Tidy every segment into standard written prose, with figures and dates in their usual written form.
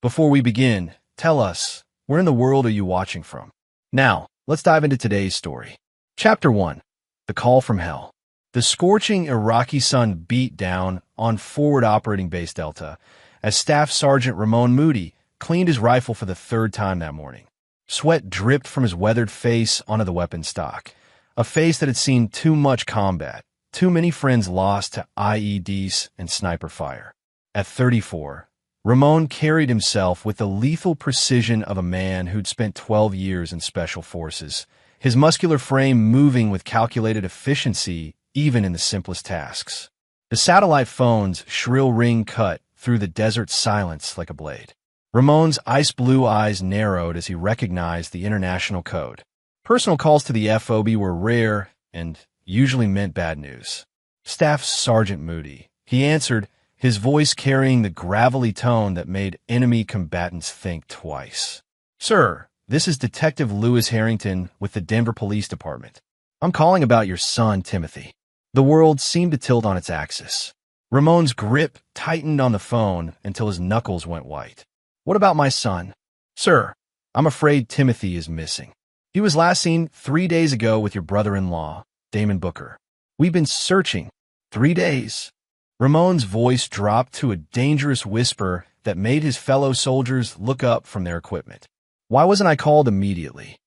Before we begin, tell us, where in the world are you watching from? Now, let's dive into today's story. Chapter 1. The Call from Hell. The scorching Iraqi sun beat down on Forward Operating Base Delta as Staff Sergeant Ramon Moody cleaned his rifle for the third time that morning. Sweat dripped from his weathered face onto the weapon stock, a face that had seen too much combat, too many friends lost to IEDs and sniper fire. At 34, Ramon carried himself with the lethal precision of a man who'd spent 12 years in Special Forces, his muscular frame moving with calculated efficiency even in the simplest tasks. The satellite phone's shrill ring cut through the desert silence like a blade. Ramon's ice-blue eyes narrowed as he recognized the international code. Personal calls to the FOB were rare and usually meant bad news. Staff Sergeant Moody. He answered, his voice carrying the gravelly tone that made enemy combatants think twice. "Sir, this is Detective Lewis Harrington with the Denver Police Department. I'm calling about your son, Timothy." The world seemed to tilt on its axis. Ramon's grip tightened on the phone until his knuckles went white. "What about my son?" "Sir, I'm afraid Timothy is missing. He was last seen 3 days ago with your brother-in-law, Damon Booker. We've been searching 3 days." Ramon's voice dropped to a dangerous whisper that made his fellow soldiers look up from their equipment. "Why wasn't I called immediately?"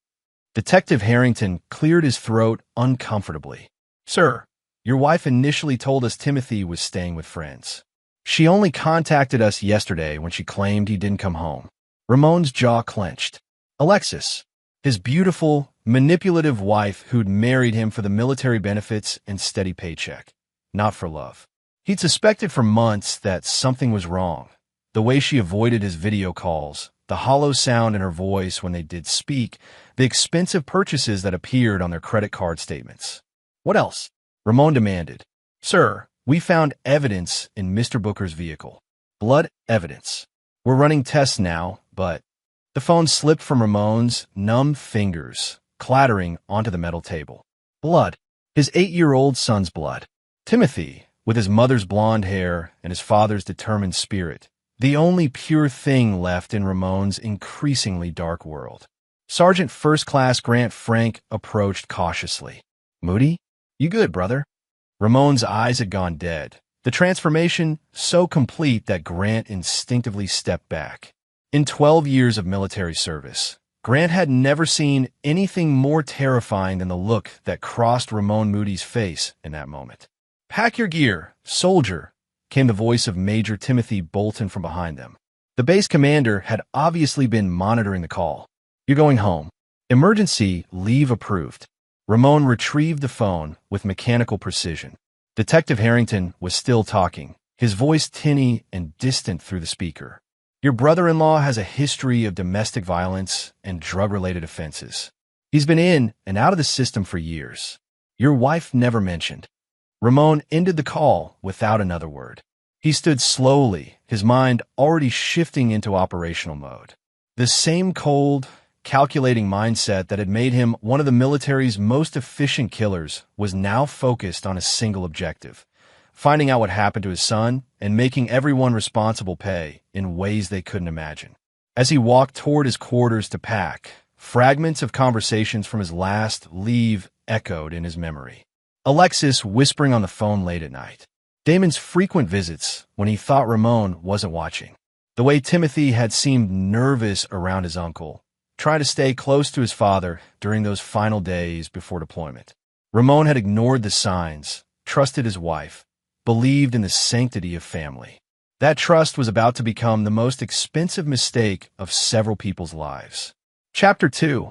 Detective Harrington cleared his throat uncomfortably. "Sir, your wife initially told us Timothy was staying with friends. She only contacted us yesterday when she claimed he didn't come home." Ramon's jaw clenched. Alexis, his beautiful, manipulative wife who'd married him for the military benefits and steady paycheck, not for love. He'd suspected for months that something was wrong. The way she avoided his video calls, the hollow sound in her voice when they did speak, the expensive purchases that appeared on their credit card statements. "What else?" Ramon demanded. "Sir, we found evidence in Mr. Booker's vehicle. Blood evidence. We're running tests now, but..." The phone slipped from Ramon's numb fingers, clattering onto the metal table. Blood. His 8-year-old son's blood. Timothy, with his mother's blonde hair and his father's determined spirit, the only pure thing left in Ramon's increasingly dark world. Sergeant First Class Grant Frank approached cautiously. "Moody? You good, brother?" Ramon's eyes had gone dead, the transformation so complete that Grant instinctively stepped back. In 12 years of military service, Grant had never seen anything more terrifying than the look that crossed Ramon Moody's face in that moment. "Pack your gear, soldier," came the voice of Major Timothy Bolton from behind them. The base commander had obviously been monitoring the call. "You're going home. Emergency leave approved." Ramon retrieved the phone with mechanical precision. Detective Harrington was still talking, his voice tinny and distant through the speaker. "Your brother-in-law has a history of domestic violence and drug-related offenses. He's been in and out of the system for years. Your wife never mentioned." Ramon ended the call without another word. He stood slowly, his mind already shifting into operational mode. The same cold, calculating mindset that had made him one of the military's most efficient killers was now focused on a single objective: finding out what happened to his son and making everyone responsible pay in ways they couldn't imagine. As he walked toward his quarters to pack, fragments of conversations from his last leave echoed in his memory. Alexis whispering on the phone late at night. Damon's frequent visits when he thought Ramon wasn't watching. The way Timothy had seemed nervous around his uncle, trying to stay close to his father during those final days before deployment. Ramon had ignored the signs, trusted his wife, believed in the sanctity of family. That trust was about to become the most expensive mistake of several people's lives. Chapter 2.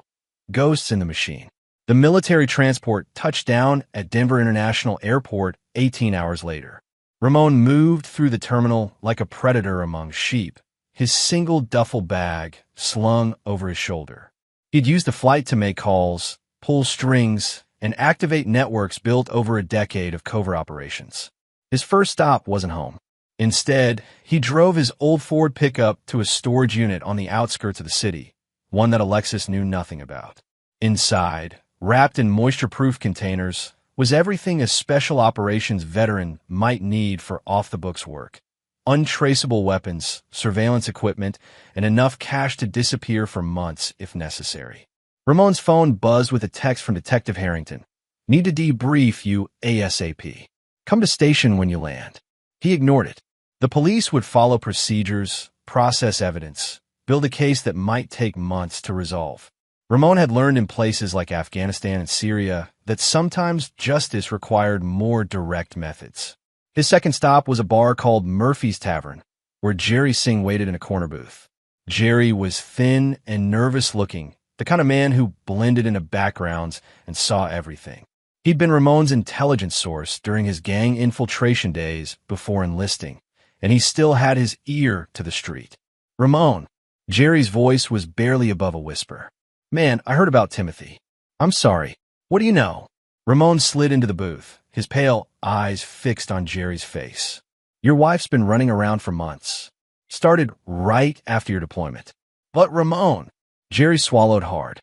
Ghosts in the Machine. The military transport touched down at Denver International Airport 18 hours later. Ramon moved through the terminal like a predator among sheep, his single duffel bag slung over his shoulder. He'd used the flight to make calls, pull strings, and activate networks built over a decade of covert operations. His first stop wasn't home. Instead, he drove his old Ford pickup to a storage unit on the outskirts of the city, one that Alexis knew nothing about. Inside, wrapped in moisture-proof containers, was everything a special operations veteran might need for off-the-books work. untraceable weapons, surveillance equipment, and enough cash to disappear for months if necessary. Ramon's phone buzzed with a text from Detective Harrington. Need to debrief you ASAP. Come to station when you land. He ignored it. The police would follow procedures, process evidence, build a case that might take months to resolve. Ramon had learned in places like Afghanistan and Syria that sometimes justice required more direct methods. His second stop was a bar called Murphy's Tavern, where Jerry Singh waited in a corner booth. Jerry was thin and nervous-looking, the kind of man who blended into backgrounds and saw everything. He'd been Ramon's intelligence source during his gang infiltration days before enlisting, and he still had his ear to the street. Ramon. Jerry's voice was barely above a whisper. Man, I heard about Timothy. I'm sorry. What do you know? Ramon slid into the booth, his pale eyes fixed on Jerry's face. Your wife's been running around for months. Started right after your deployment. But Ramon. Jerry swallowed hard.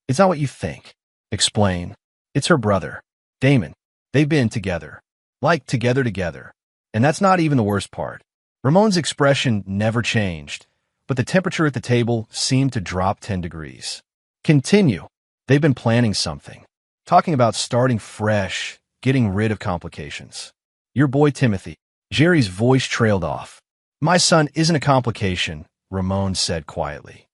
It's not what you think. Explain. It's her brother, Damon. They've been together. Like together. And that's not even the worst part. Ramon's expression never changed, but the temperature at the table seemed to drop 10 degrees. Continue. They've been planning something. Talking about starting fresh, getting rid of complications. Your boy Timothy. Jerry's voice trailed off. My son isn't a complication, Ramon said quietly.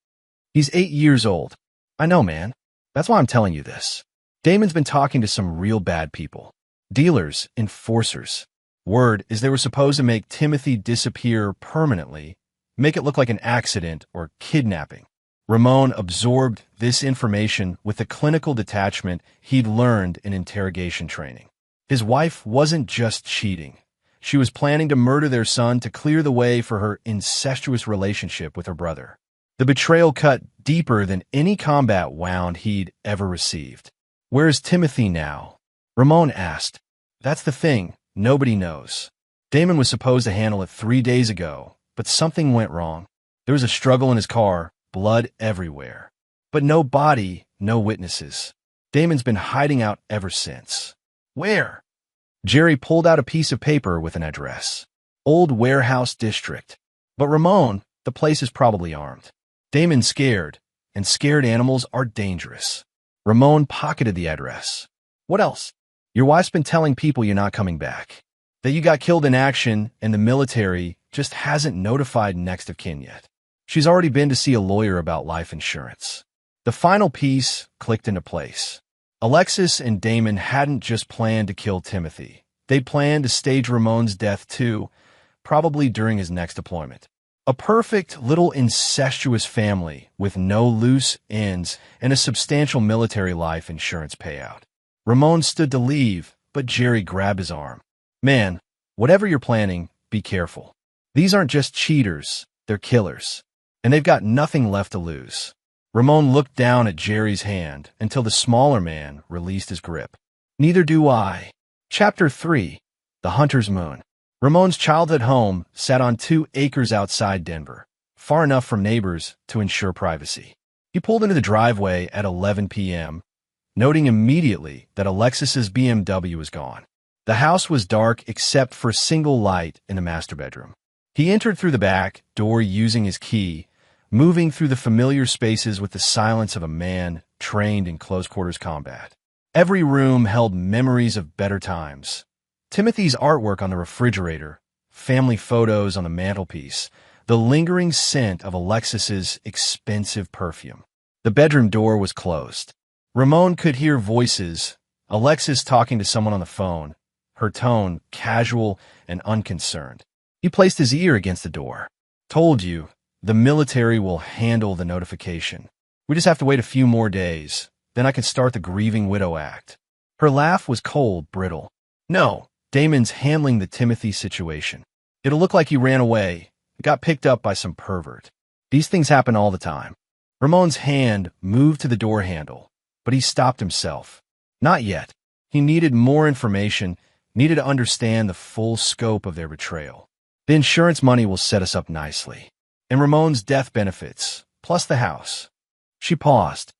He's 8 years old. I know, man. That's why I'm telling you this. Damon's been talking to some real bad people. Dealers, enforcers. Word is they were supposed to make Timothy disappear permanently, make it look like an accident or kidnapping. Ramon absorbed this information with the clinical detachment he'd learned in interrogation training. His wife wasn't just cheating. She was planning to murder their son to clear the way for her incestuous relationship with her brother. The betrayal cut deeper than any combat wound he'd ever received. Where's Timothy now? Ramon asked. That's the thing. Nobody knows. Damon was supposed to handle it 3 days ago, but something went wrong. There was a struggle in his car, blood everywhere. But no body, no witnesses. Damon's been hiding out ever since. Where? Jerry pulled out a piece of paper with an address. Old Warehouse District. But Ramon, the place is probably armed. Damon's scared, and scared animals are dangerous. Ramon pocketed the address. What else? Your wife's been telling people you're not coming back. That you got killed in action and the military just hasn't notified next of kin yet. She's already been to see a lawyer about life insurance. The final piece clicked into place. Alexis and Damon hadn't just planned to kill Timothy. They'd planned to stage Ramon's death too, probably during his next deployment. A perfect little incestuous family with no loose ends and a substantial military life insurance payout. Ramon stood to leave, but Jerry grabbed his arm. Man, whatever you're planning, be careful. These aren't just cheaters, they're killers. And they've got nothing left to lose. Ramon looked down at Jerry's hand until the smaller man released his grip. Neither do I. Chapter 3. The Hunter's Moon. Ramon's childhood home sat on 2 acres outside Denver, far enough from neighbors to ensure privacy. He pulled into the driveway at 11 p.m., noting immediately that Alexis's BMW was gone. The house was dark except for a single light in the master bedroom. He entered through the back door using his key, moving through the familiar spaces with the silence of a man trained in close-quarters combat. Every room held memories of better times. Timothy's artwork on the refrigerator, family photos on the mantelpiece, the lingering scent of Alexis's expensive perfume. The bedroom door was closed. Ramon could hear voices, Alexis talking to someone on the phone, her tone casual and unconcerned. He placed his ear against the door. Told you, the military will handle the notification. We just have to wait a few more days. Then I can start the Grieving Widow Act. Her laugh was cold, brittle. No, Damon's handling the Timothy situation. It'll look like he ran away, got picked up by some pervert. These things happen all the time. Ramon's hand moved to the door handle, but he stopped himself. Not yet. He needed more information, needed to understand the full scope of their betrayal. The insurance money will set us up nicely. And Ramon's death benefits, plus the house. She paused.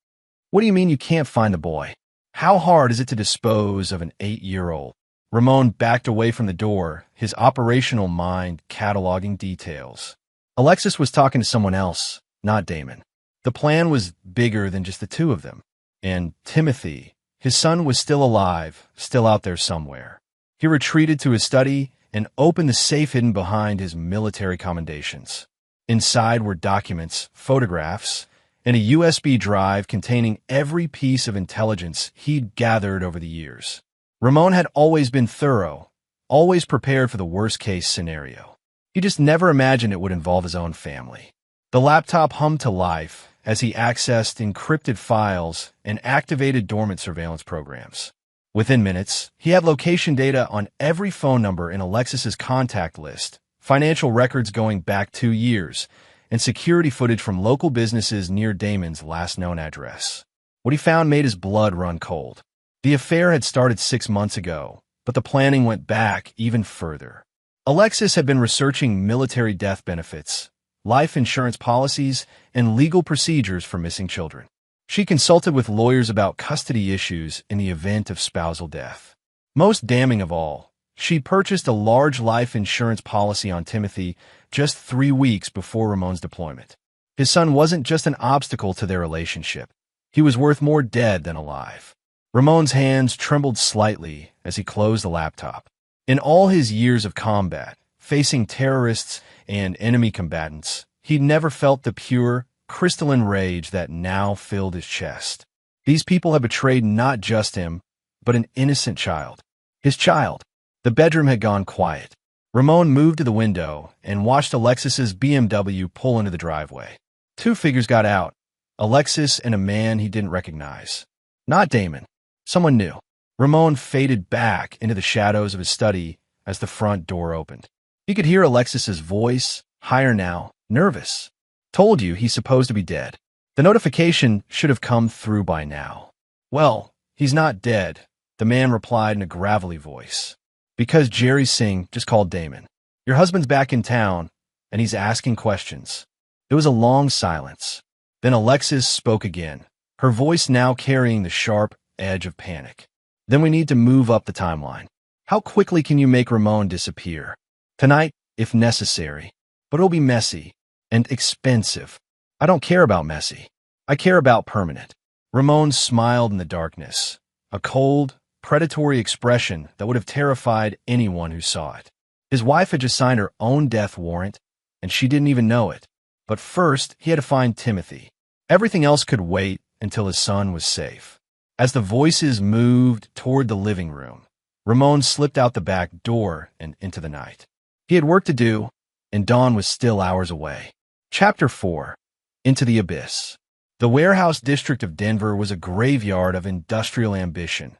What do you mean you can't find the boy? How hard is it to dispose of an 8-year-old? Ramon backed away from the door, his operational mind cataloging details. Alexis was talking to someone else, not Damon. The plan was bigger than just the two of them. And Timothy, his son, was still alive, still out there somewhere. He retreated to his study and opened the safe hidden behind his military commendations. Inside were documents, photographs, and a USB drive containing every piece of intelligence he'd gathered over the years. Ramon had always been thorough, always prepared for the worst-case scenario. He just never imagined it would involve his own family. The laptop hummed to life as he accessed encrypted files and activated dormant surveillance programs. Within minutes, he had location data on every phone number in Alexis's contact list, financial records going back 2 years, and security footage from local businesses near Damon's last known address. What he found made his blood run cold. The affair had started 6 months ago, but the planning went back even further. Alexis had been researching military death benefits, life insurance policies, and legal procedures for missing children. She consulted with lawyers about custody issues in the event of spousal death. Most damning of all, she purchased a large life insurance policy on Timothy just 3 weeks before Ramon's deployment. His son wasn't just an obstacle to their relationship. He was worth more dead than alive. Ramon's hands trembled slightly as he closed the laptop. In all his years of combat, facing terrorists and enemy combatants, he'd never felt the pure, crystalline rage that now filled his chest. These people had betrayed not just him, but an innocent child. His child. The bedroom had gone quiet. Ramon moved to the window and watched Alexis's BMW pull into the driveway. 2 figures got out, Alexis and a man he didn't recognize. Not Damon. Someone new. Ramon faded back into the shadows of his study as the front door opened. He could hear Alexis's voice, higher now, nervous. Told you he's supposed to be dead. The notification should have come through by now. Well, he's not dead, the man replied in a gravelly voice. Because Jerry Singh just called Damon. Your husband's back in town, and he's asking questions. There was a long silence. Then Alexis spoke again, her voice now carrying the sharp edge of panic. Then we need to move up the timeline. How quickly can you make Ramon disappear? Tonight, if necessary. But it'll be messy and expensive. I don't care about messy. I care about permanent. Ramon smiled in the darkness, a cold, predatory expression that would have terrified anyone who saw it. His wife had just signed her own death warrant, and she didn't even know it. But first, he had to find Timothy. Everything else could wait until his son was safe. As the voices moved toward the living room, Ramon slipped out the back door and into the night. He had work to do, and dawn was still hours away. Chapter 4. Into the Abyss. The warehouse district of Denver was a graveyard of industrial ambition,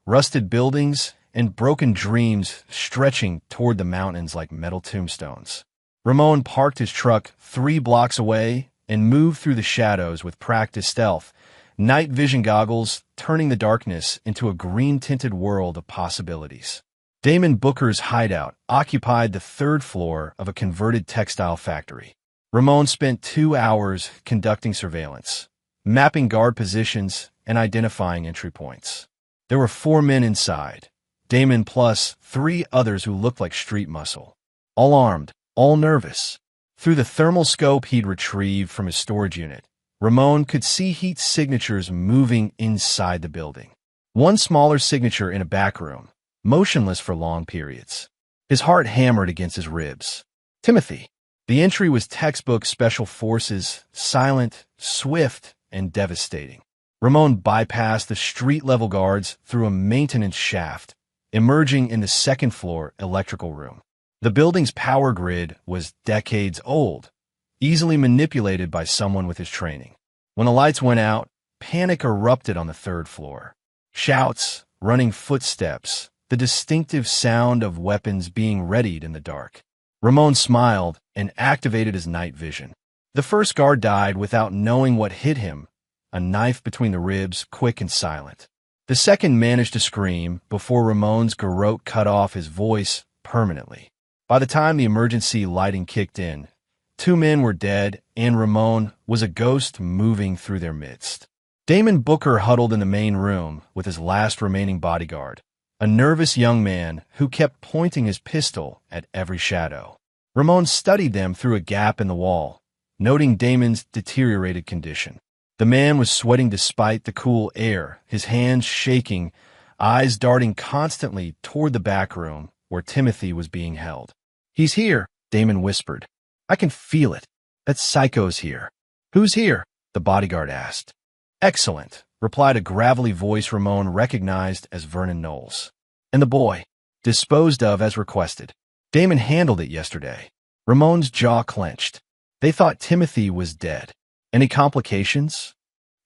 rusted buildings, and broken dreams stretching toward the mountains like metal tombstones. Ramon parked his truck 3 blocks away and moved through the shadows with practiced stealth, night vision goggles turning the darkness into a green-tinted world of possibilities. Damon Booker's hideout occupied the 3rd floor of a converted textile factory. Ramon spent 2 hours conducting surveillance, mapping guard positions, and identifying entry points. There were 4 men inside, Damon plus 3 others who looked like street muscle. All armed, all nervous. Through the thermal scope he'd retrieved from his storage unit, Ramon could see heat signatures moving inside the building. One smaller signature in a back room, motionless for long periods. His heart hammered against his ribs. Timothy. The entry was textbook Special Forces, silent, swift, and devastating. Ramon bypassed the street-level guards through a maintenance shaft, emerging in the 2nd floor electrical room. The building's power grid was decades old, easily manipulated by someone with his training. When the lights went out, panic erupted on the 3rd floor. Shouts, running footsteps, the distinctive sound of weapons being readied in the dark. Ramon smiled and activated his night vision. The first guard died without knowing what hit him, a knife between the ribs, quick and silent. The second managed to scream before Ramon's garrote cut off his voice permanently. By the time the emergency lighting kicked in, 2 men were dead and Ramon was a ghost moving through their midst. Damon Booker huddled in the main room with his last remaining bodyguard, a nervous young man who kept pointing his pistol at every shadow. Ramon studied them through a gap in the wall, noting Damon's deteriorated condition. The man was sweating despite the cool air, his hands shaking, eyes darting constantly toward the back room where Timothy was being held. "He's here," Damon whispered. "I can feel it. That psycho's here." "Who's here?" the bodyguard asked. "Excellent," replied a gravelly voice Ramon recognized as Vernon Knowles. "And the boy?" "Disposed of as requested. Damon handled it yesterday." Ramon's jaw clenched. They thought Timothy was dead. "Any complications?"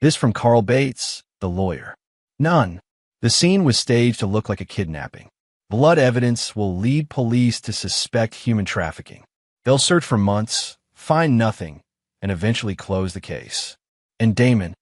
This from Carl Bates, the lawyer. "None." The scene was staged to look like a kidnapping. Blood evidence will lead police to suspect human trafficking. They'll search for months, find nothing, and eventually close the case. "And Damon,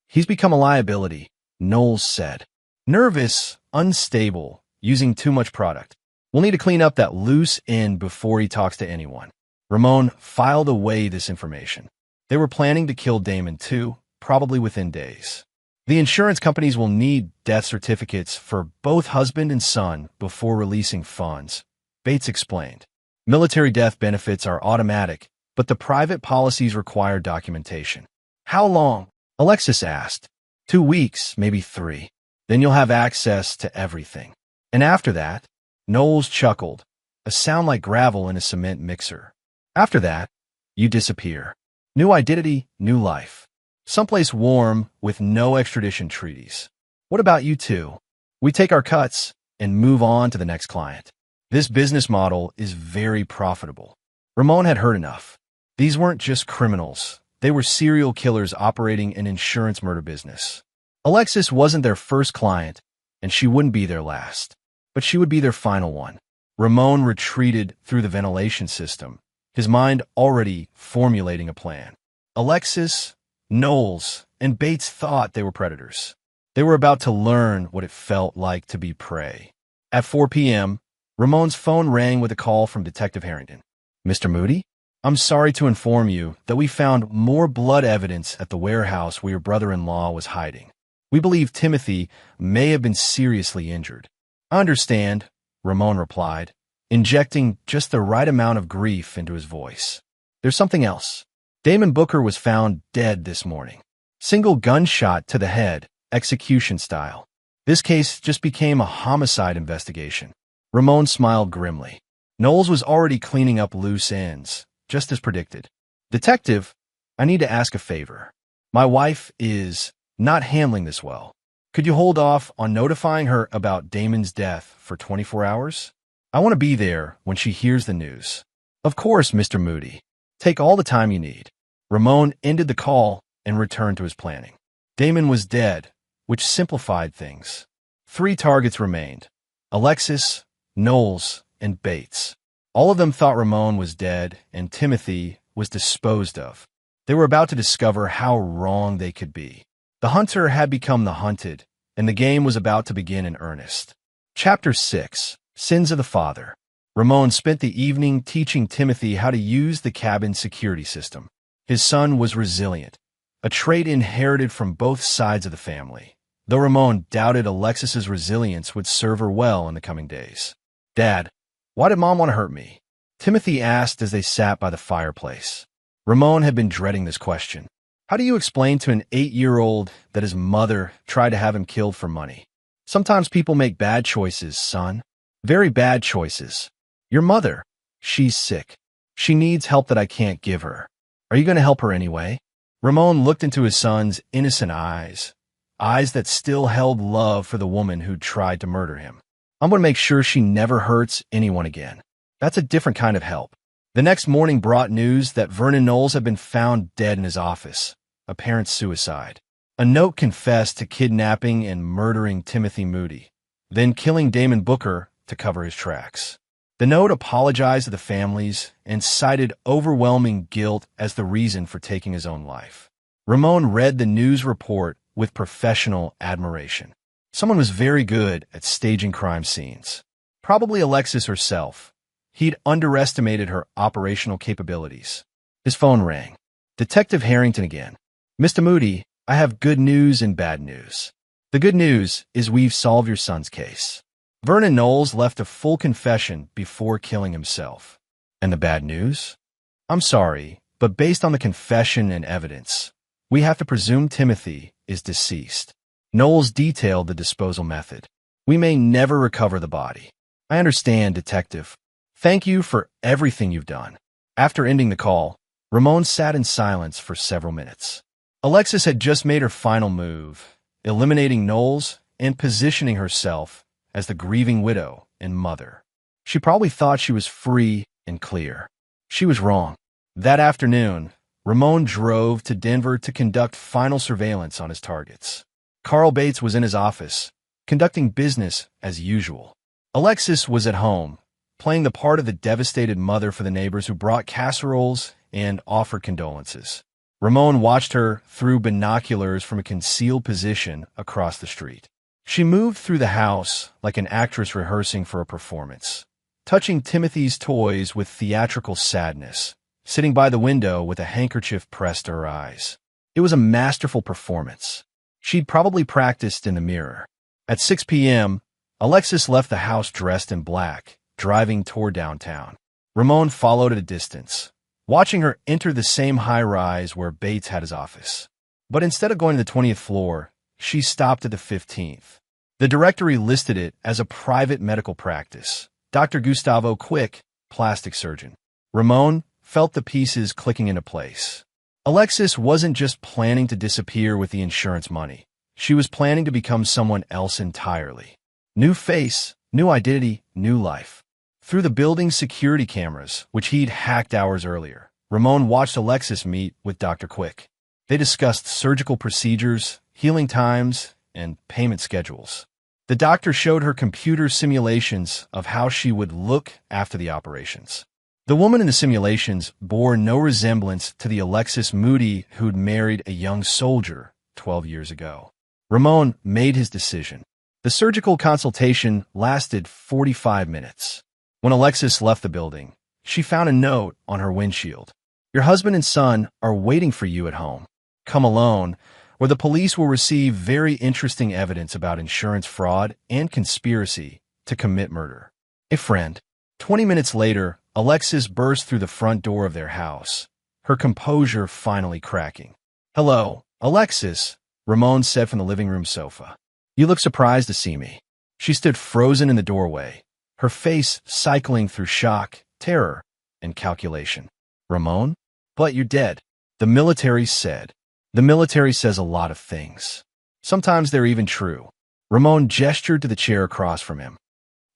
he's become a liability," Knowles said. "Nervous, unstable, using too much product. We'll need to clean up that loose end before he talks to anyone." Ramon filed away this information. They were planning to kill Damon too, probably within days. The insurance companies will need death certificates for both husband and son before releasing funds, Bates explained. Military death benefits are automatic, but the private policies require documentation. "How long?" Alexis asked. 2 weeks, maybe 3. Then you'll have access to everything. "And after that?" Knowles chuckled, a sound like gravel in a cement mixer. "After that, you disappear. New identity, new life. Someplace warm with no extradition treaties. What about you two?" "We take our cuts and move on to the next client. This business model is very profitable." Ramon had heard enough. These weren't just criminals. They were serial killers operating an insurance murder business. Alexis wasn't their first client, and she wouldn't be their last. But she would be their final one. Ramon retreated through the ventilation system, his mind already formulating a plan. Alexis, Knowles, and Bates thought they were predators. They were about to learn what it felt like to be prey. At 4 p.m., Ramon's phone rang with a call from Detective Harrington. "Mr. Moody? I'm sorry to inform you that we found more blood evidence at the warehouse where your brother-in-law was hiding. We believe Timothy may have been seriously injured." "I understand," Ramon replied, injecting just the right amount of grief into his voice. "There's something else. Damon Booker was found dead this morning. Single gunshot to the head, execution style. This case just became a homicide investigation." Ramon smiled grimly. Knowles was already cleaning up loose ends, just as predicted. "Detective, I need to ask a favor. My wife is not handling this well. Could you hold off on notifying her about Damon's death for 24 hours? I want to be there when she hears the news." "Of course, Mr. Moody. Take all the time you need." Ramon ended the call and returned to his planning. Damon was dead, which simplified things. 3 targets remained: Alexis, Knowles, and Bates. All of them thought Ramon was dead and Timothy was disposed of. They were about to discover how wrong they could be. The hunter had become the hunted, and the game was about to begin in earnest. Chapter 6: Sins of the Father. Ramon spent the evening teaching Timothy how to use the cabin security system. His son was resilient, a trait inherited from both sides of the family, though Ramon doubted Alexis's resilience would serve her well in the coming days. "Dad, why did Mom want to hurt me?" Timothy asked as they sat by the fireplace. Ramon had been dreading this question. How do you explain to an 8-year-old that his mother tried to have him killed for money? "Sometimes people make bad choices, son. Very bad choices. Your mother, she's sick. She needs help that I can't give her. Are you going to help her anyway?" Ramon looked into his son's innocent eyes, eyes that still held love for the woman who tried to murder him. "I'm going to make sure she never hurts anyone again." That's a different kind of help. The next morning brought news that Vernon Knowles had been found dead in his office, apparent suicide. A note confessed to kidnapping and murdering Timothy Moody, then killing Damon Booker to cover his tracks. The note apologized to the families and cited overwhelming guilt as the reason for taking his own life. Ramon read the news report with professional admiration. Someone was very good at staging crime scenes. Probably Alexis herself. He'd underestimated her operational capabilities. His phone rang. Detective Harrington again. "Mr. Moody, I have good news and bad news. The good news is we've solved your son's case. Vernon Knowles left a full confession before killing himself. And the bad news? I'm sorry, but based on the confession and evidence, we have to presume Timothy is deceased. Knowles detailed the disposal method. We may never recover the body. I understand, Detective. Thank you for everything you've done. After ending the call, Ramon sat in silence for several minutes. Alexis had just made her final move, eliminating Knowles and positioning herself as the grieving widow and mother. She probably thought she was free and clear. She was wrong. That afternoon, Ramon drove to Denver to conduct final surveillance on his targets. Carl Bates was in his office, conducting business as usual. Alexis was at home, playing the part of the devastated mother for the neighbors who brought casseroles and offered condolences. Ramon watched her through binoculars from a concealed position across the street. She moved through the house like an actress rehearsing for a performance, touching Timothy's toys with theatrical sadness, sitting by the window with a handkerchief pressed to her eyes. It was a masterful performance. She'd probably practiced in the mirror. At 6 p.m., Alexis left the house dressed in black, driving toward downtown. Ramon followed at a distance, watching her enter the same high-rise where Bates had his office. But instead of going to the 20th floor, she stopped at the 15th. The directory listed it as a private medical practice. Dr. Gustavo Quick, plastic surgeon. Ramon felt the pieces clicking into place. Alexis wasn't just planning to disappear with the insurance money. She was planning to become someone else entirely. New face, new identity, new life. Through the building's security cameras, which he'd hacked hours earlier, Ramon watched Alexis meet with Dr. Quick. They discussed surgical procedures, healing times, and payment schedules. The doctor showed her computer simulations of how she would look after the operations. The woman in the simulations bore no resemblance to the Alexis Moody who'd married a young soldier 12 years ago. Ramon made his decision. The surgical consultation lasted 45 minutes. When Alexis left the building, she found a note on her windshield. Your husband and son are waiting for you at home. Come alone, where the police will receive very interesting evidence about insurance fraud and conspiracy to commit murder. A friend. 20 minutes later, Alexis burst through the front door of their house, her composure finally cracking. Hello, Alexis, Ramon said from the living room sofa. You look surprised to see me. She stood frozen in the doorway, her face cycling through shock, terror, and calculation. Ramon? But you're dead. The military said. The military says a lot of things. Sometimes they're even true. Ramon gestured to the chair across from him.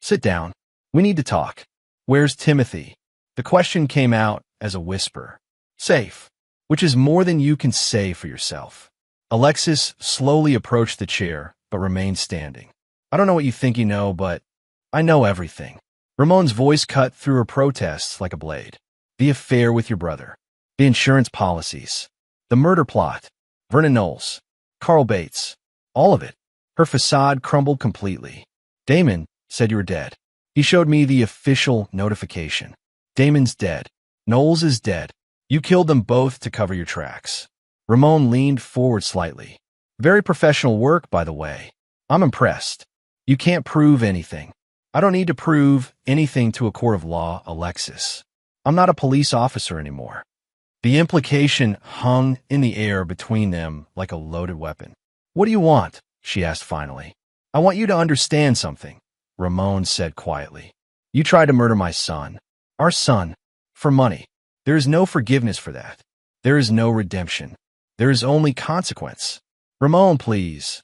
Sit down. We need to talk. Where's Timothy? The question came out as a whisper. Safe, which is more than you can say for yourself. Alexis slowly approached the chair, but remained standing. I don't know what you think you know, but I know everything. Ramon's voice cut through her protests like a blade. The affair with your brother. The insurance policies. The murder plot. Vernon Knowles. Carl Bates. All of it. Her facade crumbled completely. Damon said you were dead. He showed me the official notification. Damon's dead. Knowles is dead. You killed them both to cover your tracks. Ramon leaned forward slightly. Very professional work, by the way. I'm impressed. You can't prove anything. I don't need to prove anything to a court of law, Alexis. I'm not a police officer anymore. The implication hung in the air between them like a loaded weapon. What do you want? She asked finally. I want you to understand something, Ramon said quietly. You tried to murder my son. Our son. For money. There is no forgiveness for that. There is no redemption. There is only consequence. Ramon, please.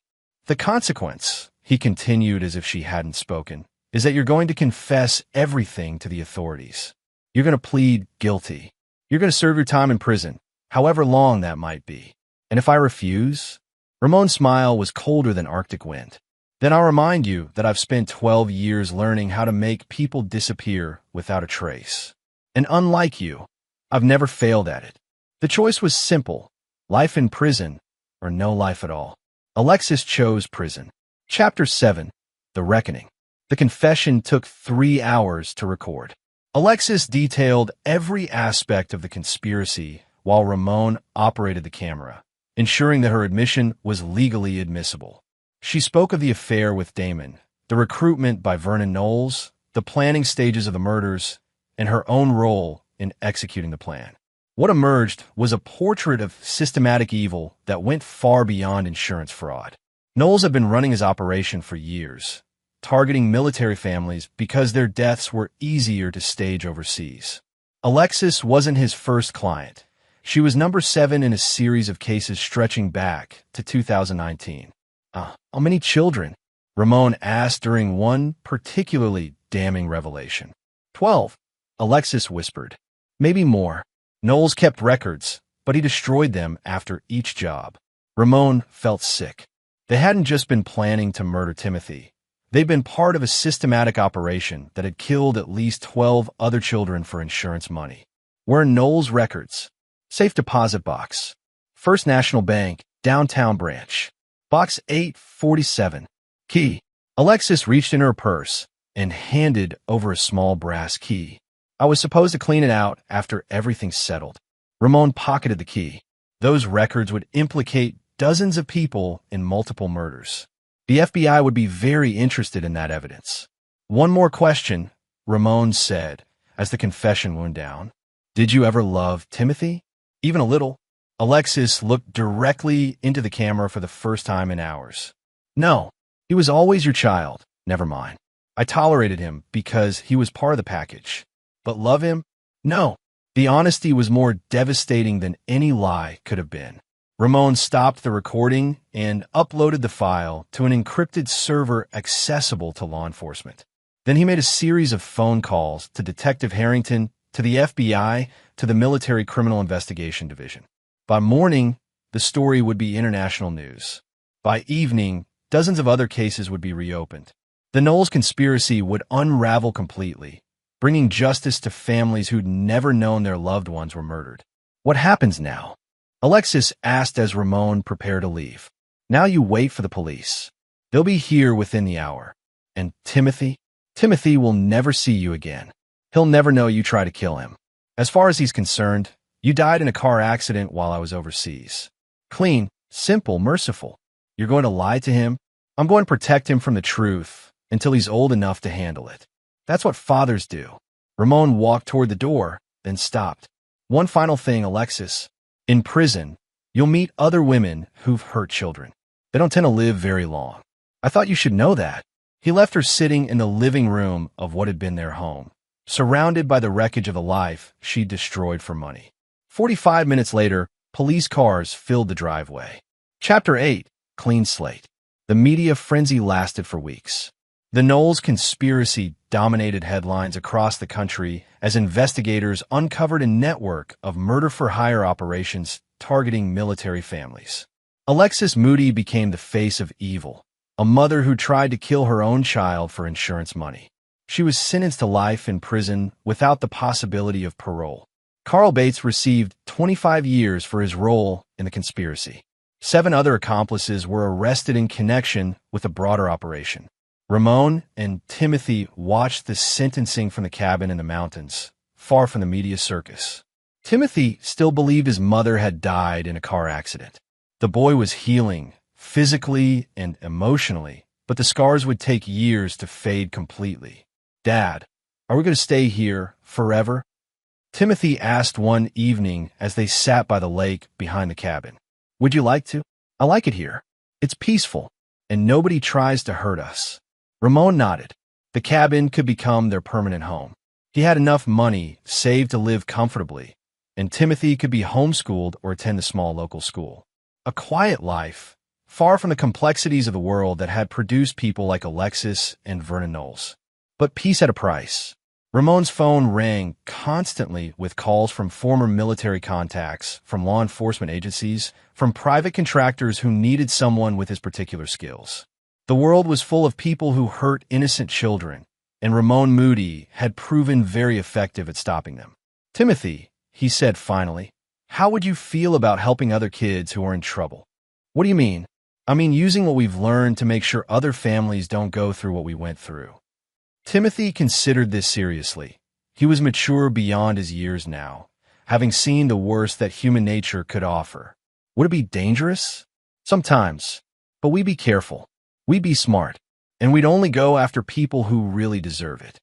The consequence, he continued as if she hadn't spoken, is that you're going to confess everything to the authorities. You're going to plead guilty. You're going to serve your time in prison, however long that might be. And if I refuse? Ramon's smile was colder than Arctic wind. Then I'll remind you that I've spent 12 years learning how to make people disappear without a trace. And unlike you, I've never failed at it. The choice was simple, life in prison or no life at all. Alexis chose prison. Chapter 7, The Reckoning. The confession took 3 hours to record. Alexis detailed every aspect of the conspiracy while Ramon operated the camera, ensuring that her admission was legally admissible. She spoke of the affair with Damon, the recruitment by Vernon Knowles, the planning stages of the murders, and her own role in executing the plan. What emerged was a portrait of systematic evil that went far beyond insurance fraud. Knowles had been running his operation for years, targeting military families because their deaths were easier to stage overseas. Alexis wasn't his first client. She was number 7 in a series of cases stretching back to 2019. How many children? Ramon asked during one particularly damning revelation. 12, Alexis whispered. Maybe more. Knowles kept records, but he destroyed them after each job. Ramon felt sick. They hadn't just been planning to murder Timothy. They'd been part of a systematic operation that had killed at least 12 other children for insurance money. Where Knowles' records? Safe deposit box. First National Bank, downtown branch. Box 847. Key. Alexis reached in her purse and handed over a small brass key. I was supposed to clean it out after everything's settled. Ramon pocketed the key. Those records would implicate dozens of people in multiple murders. The FBI would be very interested in that evidence. One more question, Ramon said as the confession wound down. Did you ever love Timothy? Even a little? Alexis looked directly into the camera for the first time in hours. No, he was always your child. Never mind. I tolerated him because he was part of the package. But love him? No. The honesty was more devastating than any lie could have been. Ramon stopped the recording and uploaded the file to an encrypted server accessible to law enforcement. Then he made a series of phone calls to Detective Harrington, to the FBI, to the Military Criminal Investigation Division. By morning, the story would be international news. By evening, dozens of other cases would be reopened. The Knowles conspiracy would unravel completely, bringing justice to families who'd never known their loved ones were murdered. What happens now? Alexis asked as Ramon prepared to leave. Now you wait for the police. They'll be here within the hour. And Timothy? Timothy will never see you again. He'll never know you tried to kill him. As far as he's concerned, you died in a car accident while I was overseas. Clean, simple, merciful. You're going to lie to him? I'm going to protect him from the truth until he's old enough to handle it. That's what fathers do. Ramon walked toward the door, then stopped. One final thing, Alexis. In prison, you'll meet other women who've hurt children. They don't tend to live very long. I thought you should know that. He left her sitting in the living room of what had been their home, surrounded by the wreckage of the life she'd destroyed for money. 45 minutes later, police cars filled the driveway. Chapter 8, Clean Slate. The media frenzy lasted for weeks. The Knowles conspiracy dominated headlines across the country as investigators uncovered a network of murder-for-hire operations targeting military families. Alexis Moody became the face of evil, a mother who tried to kill her own child for insurance money. She was sentenced to life in prison without the possibility of parole. Carl Bates received 25 years for his role in the conspiracy. 7 other accomplices were arrested in connection with a broader operation. Ramon and Timothy watched the sentencing from the cabin in the mountains, far from the media circus. Timothy still believed his mother had died in a car accident. The boy was healing, physically and emotionally, but the scars would take years to fade completely. Dad, are we going to stay here forever? Timothy asked one evening as they sat by the lake behind the cabin. Would you like to? I like it here. It's peaceful, and nobody tries to hurt us. Ramon nodded. The cabin could become their permanent home. He had enough money saved to live comfortably, and Timothy could be homeschooled or attend a small local school. A quiet life, far from the complexities of the world that had produced people like Alexis and Vernon Knowles. But peace had a price. Ramon's phone rang constantly with calls from former military contacts, from law enforcement agencies, from private contractors who needed someone with his particular skills. The world was full of people who hurt innocent children, and Ramon Moody had proven very effective at stopping them. Timothy, he said finally, how would you feel about helping other kids who are in trouble? What do you mean? I mean using what we've learned to make sure other families don't go through what we went through. Timothy considered this seriously. He was mature beyond his years now, having seen the worst that human nature could offer. Would it be dangerous? Sometimes. But we be careful. We be smart. and we'd only go after people who really deserve it.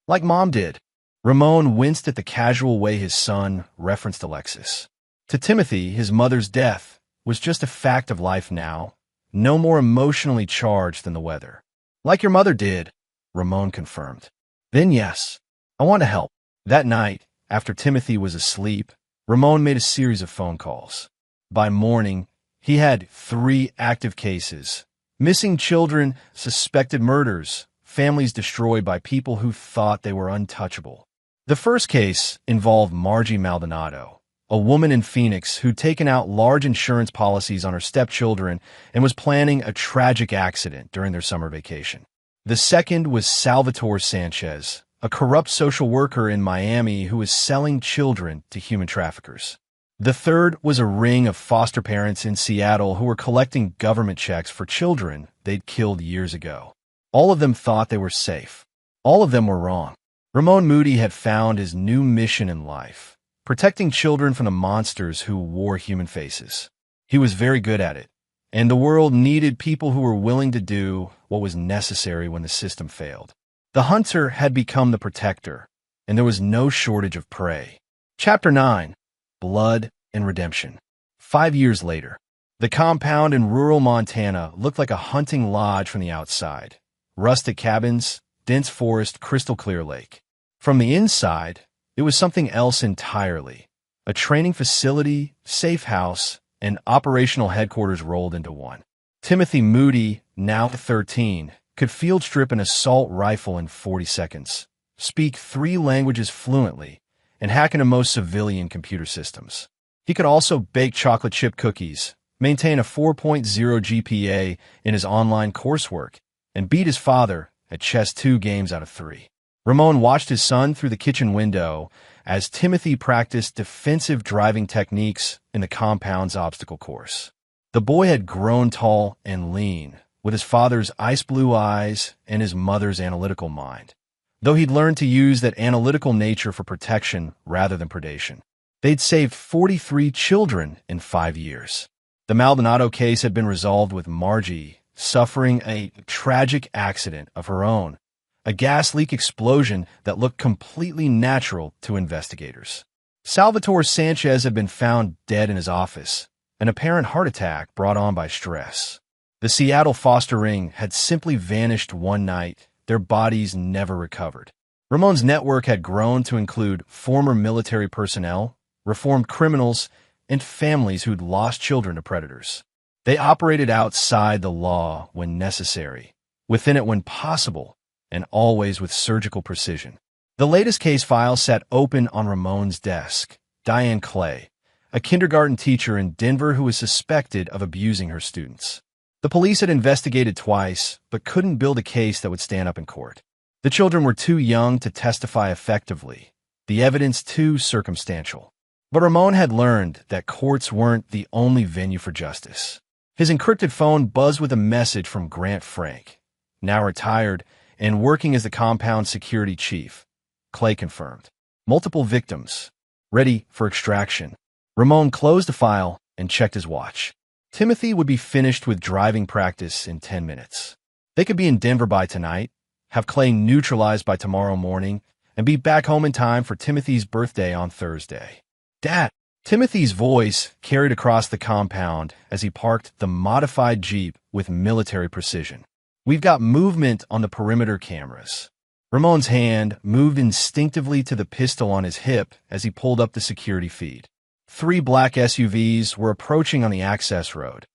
Like Mom did. Ramon winced at the casual way his son referenced Alexis. To Timothy, his mother's death was just a fact of life now, no more emotionally charged than the weather. Like your mother did, Ramon confirmed. Then yes, I want to help. That night, after Timothy was asleep, Ramon made a series of phone calls. By morning, he had 3 active cases: missing children, suspected murders, families destroyed by people who thought they were untouchable. The first case involved Margie Maldonado, a woman in Phoenix who'd taken out large insurance policies on her stepchildren and was planning a tragic accident during their summer vacation. The second was Salvatore Sanchez, a corrupt social worker in Miami who was selling children to human traffickers. The third was a ring of foster parents in Seattle who were collecting government checks for children they'd killed years ago. All of them thought they were safe. All of them were wrong. Ramon Moody had found his new mission in life: protecting children from the monsters who wore human faces. He was very good at it, and the world needed people who were willing to do what was necessary when the system failed. The hunter had become the protector, and there was no shortage of prey. Chapter 9. Blood and Redemption. 5 years later, the compound in rural Montana looked like a hunting lodge from the outside. Rustic cabins, dense forest, crystal clear lake. From the inside, it was something else entirely. A training facility, safe house, and operational headquarters rolled into one. Timothy Moody, now 13, could field strip an assault rifle in 40 seconds, speak 3 languages fluently, and hack into most civilian computer systems. He could also bake chocolate chip cookies, maintain a 4.0 GPA in his online coursework, and beat his father at chess 2 games out of 3. Ramon watched his son through the kitchen window as Timothy practiced defensive driving techniques in the compound's obstacle course. The boy had grown tall and lean, with his father's ice-blue eyes and his mother's analytical mind, though he'd learned to use that analytical nature for protection rather than predation. They'd saved 43 children in 5 years. The Maldonado case had been resolved with Margie suffering a tragic accident of her own, a gas leak explosion that looked completely natural to investigators. Salvatore Sanchez had been found dead in his office, an apparent heart attack brought on by stress. The Seattle foster ring had simply vanished one night, their bodies never recovered. Ramon's network had grown to include former military personnel, reformed criminals, and families who'd lost children to predators. They operated outside the law when necessary, within it when possible, and always with surgical precision. The latest case file sat open on Ramon's desk. Diane Clay, a kindergarten teacher in Denver who was suspected of abusing her students. The police had investigated twice, but couldn't build a case that would stand up in court. The children were too young to testify effectively, the evidence too circumstantial. But Ramon had learned that courts weren't the only venue for justice. His encrypted phone buzzed with a message from Grant Frank, now retired and working as the compound security chief. Clay confirmed. Multiple victims, ready for extraction. Ramon closed the file and checked his watch. Timothy would be finished with driving practice in 10 minutes. They could be in Denver by tonight, have Clay neutralized by tomorrow morning, and be back home in time for Timothy's birthday on Thursday. Dad! Timothy's voice carried across the compound as he parked the modified Jeep with military precision. We've got movement on the perimeter cameras. Ramon's hand moved instinctively to the pistol on his hip as he pulled up the security feed. 3 black SUVs were approaching on the access road,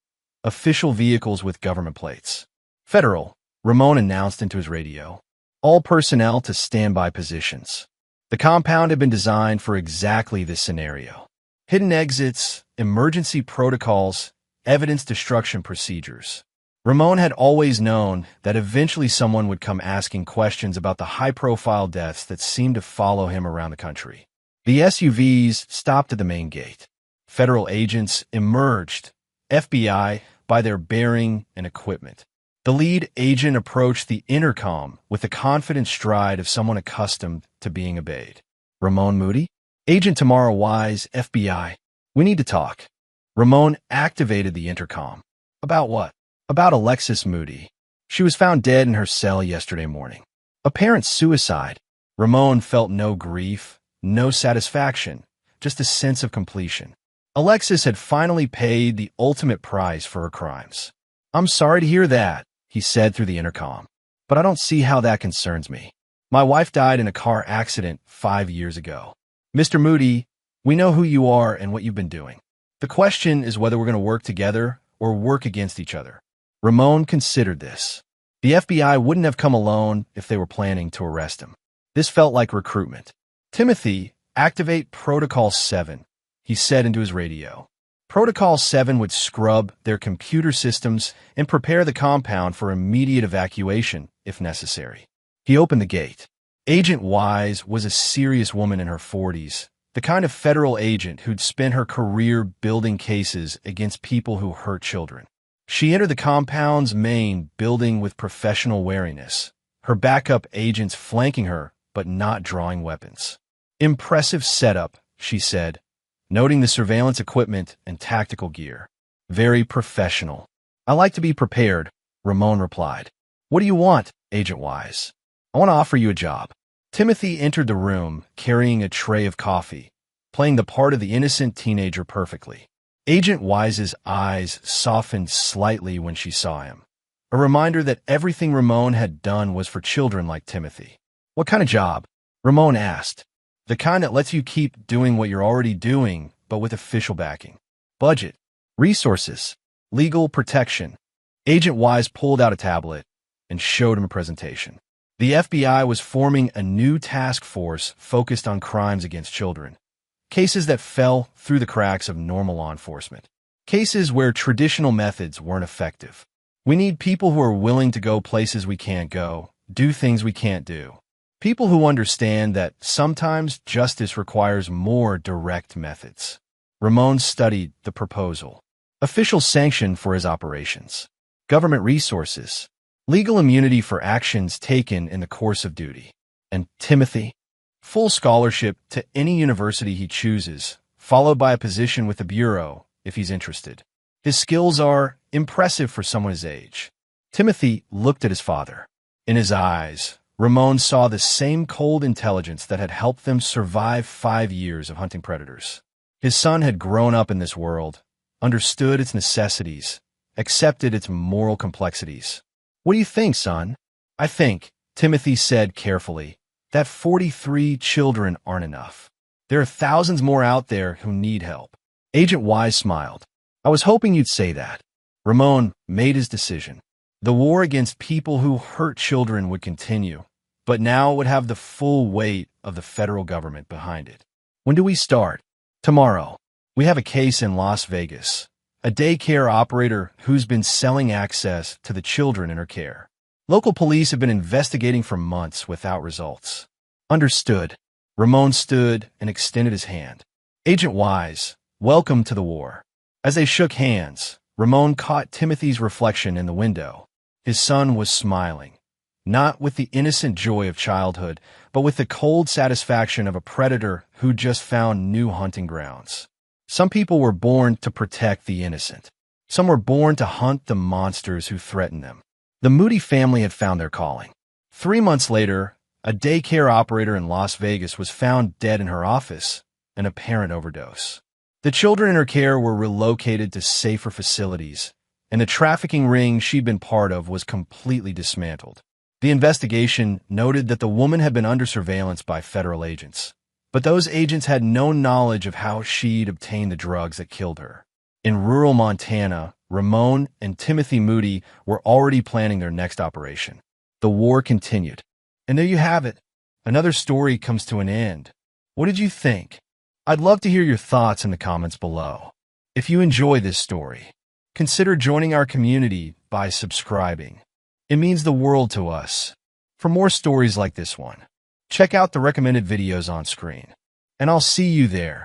official vehicles with government plates. Federal, Ramon announced into his radio. All personnel to standby positions. The compound had been designed for exactly this scenario. Hidden exits, emergency protocols, evidence destruction procedures. Ramon had always known that eventually someone would come asking questions about the high-profile deaths that seemed to follow him around the country. The SUVs stopped at the main gate. Federal agents emerged, FBI by their bearing and equipment. The lead agent approached the intercom with the confident stride of someone accustomed to being obeyed. Ramon Moody? Agent Tamara Wise, FBI. We need to talk. Ramon activated the intercom. About what? About Alexis Moody. She was found dead in her cell yesterday morning. Apparent suicide. Ramon felt no grief, no satisfaction, just a sense of completion. Alexis had finally paid the ultimate price for her crimes. "I'm sorry to hear that," he said through the intercom, "but I don't see how that concerns me. My wife died in a car accident 5 years ago. Mr. Moody, we know who you are and what you've been doing. The question is whether we're going to work together or work against each other." Ramon considered this. The FBI wouldn't have come alone if they were planning to arrest him. This felt like recruitment. "Timothy, activate Protocol 7, he said into his radio. Protocol 7 would scrub their computer systems and prepare the compound for immediate evacuation, if necessary. He opened the gate. Agent Wise was a serious woman in her 40s, the kind of federal agent who'd spent her career building cases against people who hurt children. She entered the compound's main building with professional wariness, her backup agents flanking her but not drawing weapons. "Impressive setup," she said, noting the surveillance equipment and tactical gear. "Very professional." "I like to be prepared," Ramon replied. "What do you want, Agent Wise?" "I want to offer you a job." Timothy entered the room carrying a tray of coffee, playing the part of the innocent teenager perfectly. Agent Wise's eyes softened slightly when she saw him, a reminder that everything Ramon had done was for children like Timothy. "What kind of job?" Ramon asked. "The kind that lets you keep doing what you're already doing, but with official backing. Budget, resources, legal protection." Agent Wise pulled out a tablet and showed him a presentation. The FBI was forming a new task force focused on crimes against children. Cases that fell through the cracks of normal law enforcement. Cases where traditional methods weren't effective. "We need people who are willing to go places we can't go, do things we can't do. People who understand that sometimes justice requires more direct methods." Ramon studied the proposal. Official sanction for his operations. Government resources. Legal immunity for actions taken in the course of duty. And Timothy? Full scholarship to any university he chooses, followed by a position with the Bureau if he's interested. His skills are impressive for someone his age. Timothy looked at his father. In his eyes, Ramon saw the same cold intelligence that had helped them survive 5 years of hunting predators. His son had grown up in this world, understood its necessities, accepted its moral complexities. "What do you think, son?" "I think," Timothy said carefully, "that 43 children aren't enough. There are thousands more out there who need help." Agent Wise smiled. "I was hoping you'd say that." Ramon made his decision. The war against people who hurt children would continue, but now it would have the full weight of the federal government behind it. "When do we start?" "Tomorrow. We have a case in Las Vegas. A daycare operator who's been selling access to the children in her care. Local police have been investigating for months without results." "Understood." Ramon stood and extended his hand. "Agent Wise, welcome to the war." As they shook hands, Ramon caught Timothy's reflection in the window. His son was smiling, not with the innocent joy of childhood, but with the cold satisfaction of a predator who just found new hunting grounds. Some people were born to protect the innocent. Some were born to hunt the monsters who threatened them. The Moody family had found their calling. 3 months later, a daycare operator in Las Vegas was found dead in her office, an apparent overdose. The children in her care were relocated to safer facilities, and the trafficking ring she'd been part of was completely dismantled. The investigation noted that the woman had been under surveillance by federal agents, but those agents had no knowledge of how she'd obtained the drugs that killed her. In rural Montana, Ramon and Timothy Moody were already planning their next operation. The war continued. And there you have it. Another story comes to an end. What did you think? I'd love to hear your thoughts in the comments below. If you enjoy this story, consider joining our community by subscribing. It means the world to us. For more stories like this one, check out the recommended videos on screen, and I'll see you there.